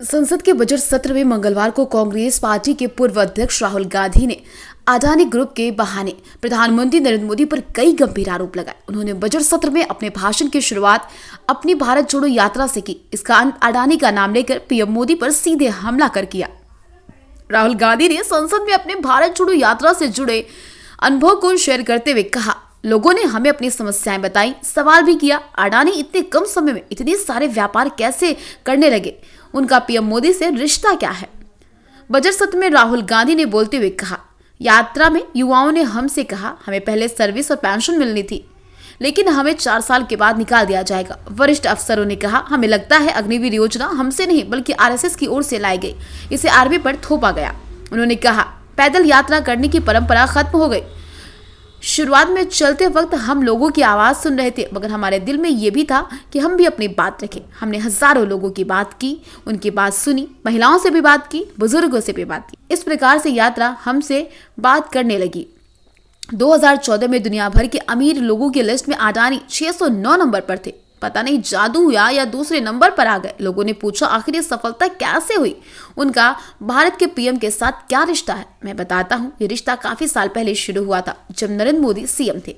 संसद के बजट सत्र में मंगलवार को कांग्रेस पार्टी के पूर्व अध्यक्ष राहुल गांधी ने अडानी ग्रुप के बहाने प्रधानमंत्री नरेंद्र मोदी पर कई गंभीर आरोप लगाए। उन्होंने बजट सत्र में अपने भाषण की शुरुआत अपनी भारत जोड़ो यात्रा से की। इसका अंत अडानी का नाम लेकर पीएम मोदी पर सीधे हमला कर किया। राहुल गांधी ने संसद में अपने भारत जोड़ो यात्रा से जुड़े अनुभव को शेयर करते हुए कहा, लोगों ने हमें अपनी समस्याएं बताई, सवाल भी किया। अडानी इतने कम समय में इतने सारे व्यापार कैसे करने लगे? उनका पीएम मोदी से रिश्ता क्या है? बजट सत्र में राहुल गांधी ने बोलते हुए कहा, यात्रा में युवाओं ने हमसे कहा हमें पहले सर्विस और पेंशन मिलनी थी, लेकिन हमें 4 साल के बाद निकाल दिया जाएगा। वरिष्ठ अफसरों ने कहा, हमें लगता है अग्निवीर योजना हमसे नहीं बल्कि आरएसएस की ओर से लाई गई, इसे आर्मी पर थोपा गया। उन्होंने कहा, पैदल यात्रा करने की परंपरा खत्म हो गई। शुरुआत में चलते वक्त हम लोगों की आवाज सुन रहे थे, मगर हमारे दिल में ये भी था कि हम भी अपनी बात रखें। हमने हजारों लोगों की बात की, उनकी बात सुनी, महिलाओं से भी बात की, बुजुर्गों से भी बात की। इस प्रकार से यात्रा हमसे बात करने लगी। 2014 में दुनिया भर के अमीर लोगों की लिस्ट में अडानी 609 नंबर पर थे। पता नहीं जादू हुआ या दूसरे नंबर पर आ गए। लोगों ने पूछा, आखिर ये सफलता कैसे हुई? उनका भारत के पीएम के साथ क्या रिश्ता है? मैं बताता हूँ, ये रिश्ता काफी साल पहले शुरू हुआ था, जब नरेंद्र मोदी सीएम थे।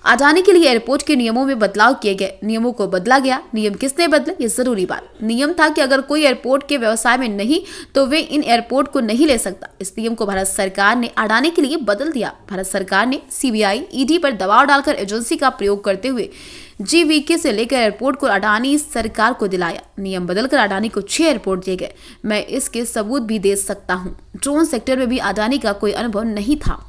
अडानी के लिए एयरपोर्ट के नियमों में बदलाव किए गए, नियमों को बदला गया। नियम किसने बदले? ये जरूरी बात। नियम था कि अगर कोई एयरपोर्ट के व्यवसाय में नहीं तो वे इन एयरपोर्ट को नहीं ले सकता। इस नियम को भारत सरकार ने अडानी के लिए बदल दिया। भारत सरकार ने सीबीआई, ईडी पर दबाव डालकर एजेंसी का प्रयोग करते हुए जीवीके से लेकर एयरपोर्ट को अडानी सरकार को दिलाया। नियम बदलकर अडानी को 6 एयरपोर्ट दिए गए। मैं इसके सबूत भी दे सकता हूँ। ड्रोन सेक्टर में भी अडानी का कोई अनुभव नहीं था।